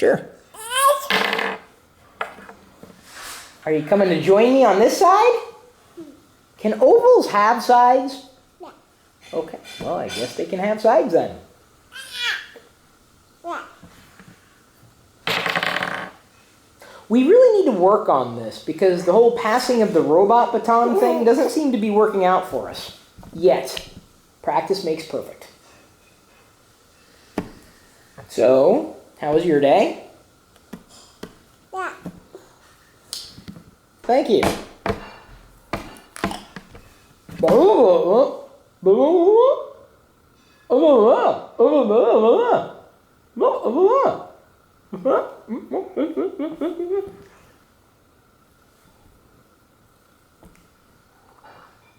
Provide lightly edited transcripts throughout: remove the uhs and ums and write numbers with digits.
Sure. Are you coming to join me on this side? Can ovals have sides? Yeah. Okay, well, I guess they can have sides then. Yeah. We really need to work on this because the whole passing of the robot baton thing doesn't seem to be working out for us. Yet. Practice makes perfect. So, how was your day? Yeah. Thank you.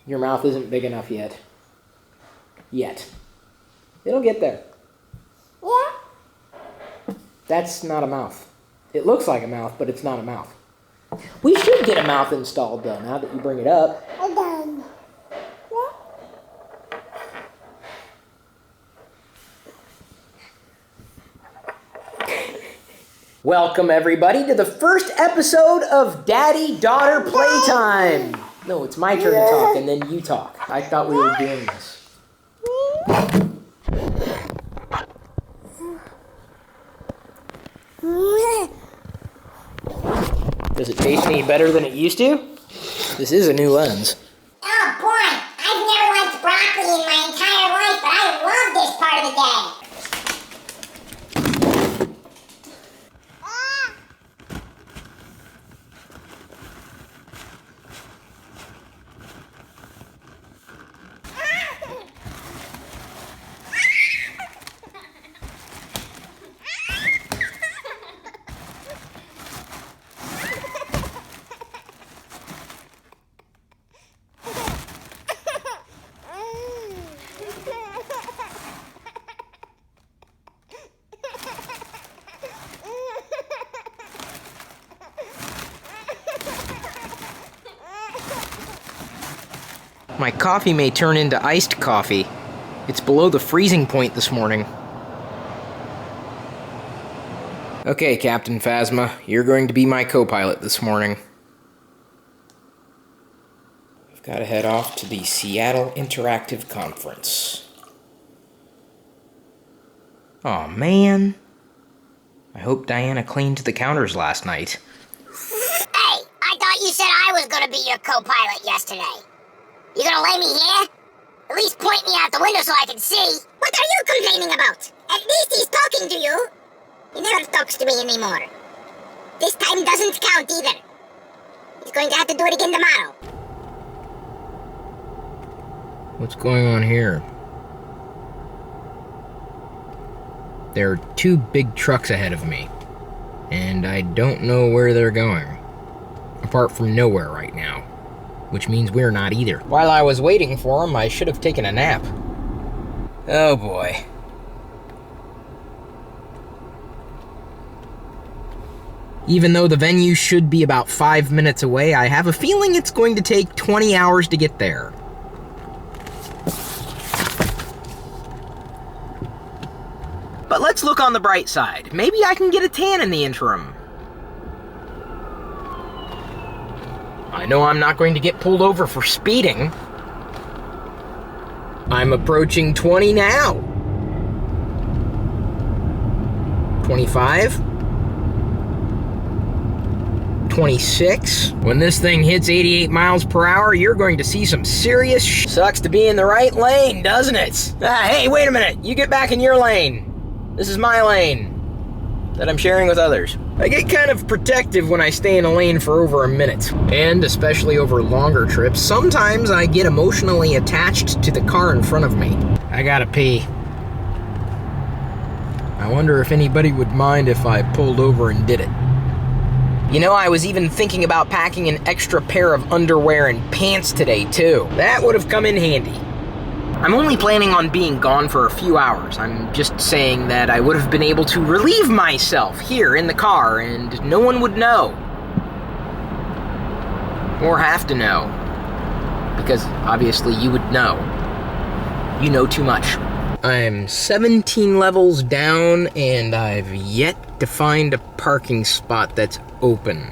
Your mouth isn't big enough yet. It'll get there. Yeah. That's not a mouth. It looks like a mouth, but it's not a mouth. We should get a mouth installed, though, now that you bring it up. I'm done. Welcome, everybody, to the first episode of Daddy-Daughter Playtime. No, it's my turn to talk, and then you talk. I thought we were doing this. Does it taste any better than it used to? This is a new lens. Oh boy, I've never liked broccoli in my entire life, but I love this part of the day. My coffee may turn into iced coffee. It's below the freezing point this morning. Okay, Captain Phasma, you're going to be my co-pilot this morning. I've got to head off to the Seattle Interactive Conference. Aw, man. I hope Diana cleaned the counters last night. Hey, I thought you said I was gonna be your co-pilot yesterday. You gonna lay me here? At least point me out the window so I can see. What are you complaining about? At least he's talking to you. He never talks to me anymore. This time doesn't count either. He's going to have to do it again tomorrow. What's going on here? There are two big trucks ahead of me, and I don't know where they're going. Apart from nowhere right now, which means we're not either. While I was waiting for them, I should have taken a nap. Oh boy. Even though the venue should be about 5 minutes away, I have a feeling it's going to take 20 hours to get there. But let's look on the bright side. Maybe I can get a tan in the interim. I know I'm not going to get pulled over for speeding. I'm approaching 20 now. 25. 26. When this thing hits 88 miles per hour, you're going to see some serious Sucks to be in the right lane, doesn't it? Hey, wait a minute. You get back in your lane. This is my lane that I'm sharing with others. I get kind of protective when I stay in a lane for over a minute. And especially over longer trips, sometimes I get emotionally attached to the car in front of me. I gotta pee. I wonder if anybody would mind if I pulled over and did it. You know, I was even thinking about packing an extra pair of underwear and pants today, too. That would have come in handy. I'm only planning on being gone for a few hours. I'm just saying that I would have been able to relieve myself here in the car and no one would know. Or have to know. Because obviously you would know. You know too much. I'm 17 levels down, and I've yet to find a parking spot that's open.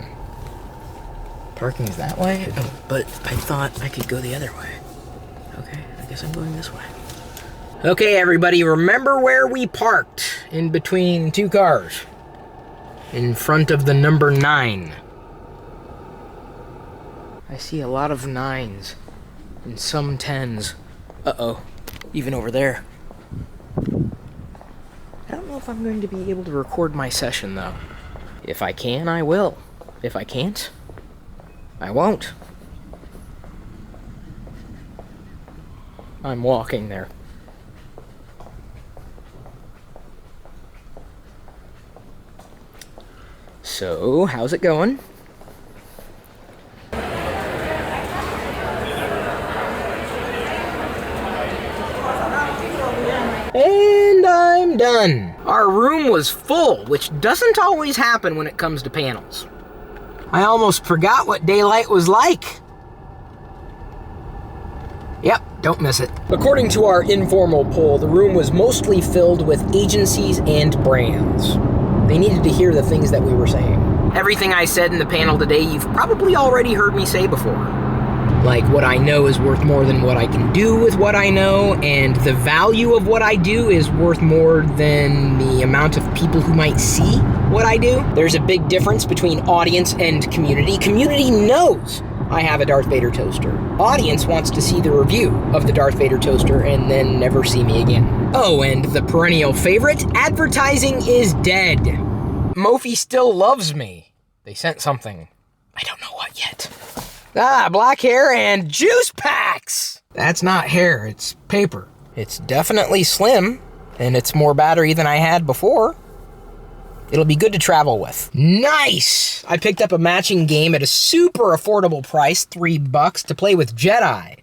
Parking's that way? Oh, but I thought I could go the other way. Okay, I guess I'm going this way. Okay, everybody, remember where we parked in between two cars. In front of the number 9. I see a lot of 9s and some 10s. Uh-oh, even over there. I don't know if I'm going to be able to record my session, though. If I can, I will. If I can't, I won't. I'm walking there. So, how's it going? And I'm done. Our room was full, which doesn't always happen when it comes to panels. I almost forgot what daylight was like. Yep, don't miss it. According to our informal poll, the room was mostly filled with agencies and brands. They needed to hear the things that we were saying. Everything I said in the panel today, you've probably already heard me say before. Like, what I know is worth more than what I can do with what I know, and the value of what I do is worth more than the amount of people who might see what I do. There's a big difference between audience and community. Community knows I have a Darth Vader toaster. Audience wants to see the review of the Darth Vader toaster and then never see me again. Oh, and the perennial favorite, advertising is dead. Mophie still loves me. They sent something. I don't know what yet. Ah, black hair and juice packs! That's not hair, it's paper. It's definitely slim, and it's more battery than I had before. It'll be good to travel with. Nice! I picked up a matching game at a super affordable price, $3, to play with Jedi.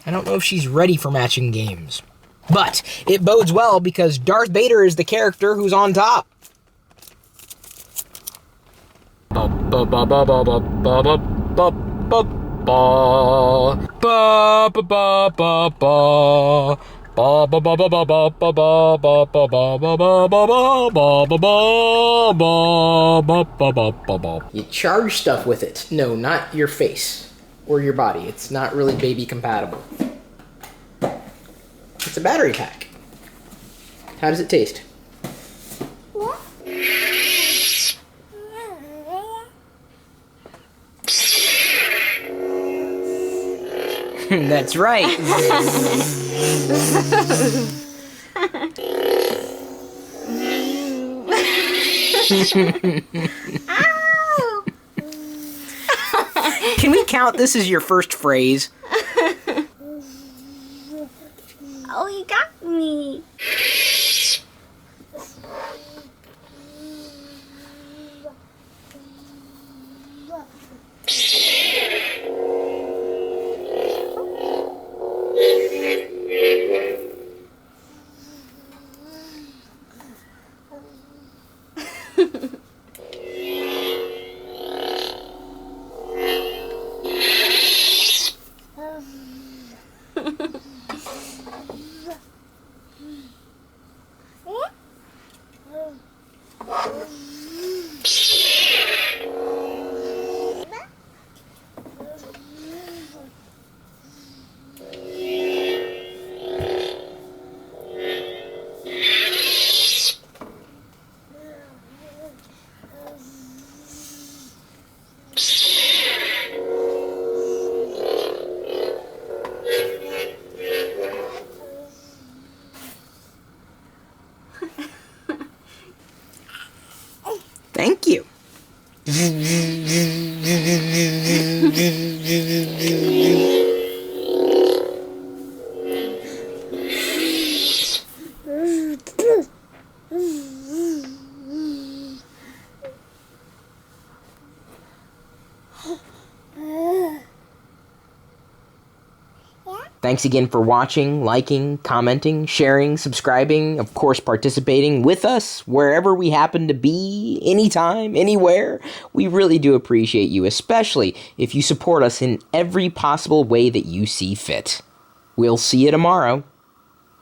I don't know if she's ready for matching games. But it bodes well because Darth Vader is the character who's on top. You charge stuff with it. No, not your face or your body. It's not really baby compatible. It's a battery pack. How does it taste? That's right. Can we count this as your first phrase? Oh, you got me. Thank you. Thanks again for watching, liking, commenting, sharing, subscribing, of course participating with us wherever we happen to be, anytime, anywhere. We really do appreciate you, especially if you support us in every possible way that you see fit. We'll see you tomorrow.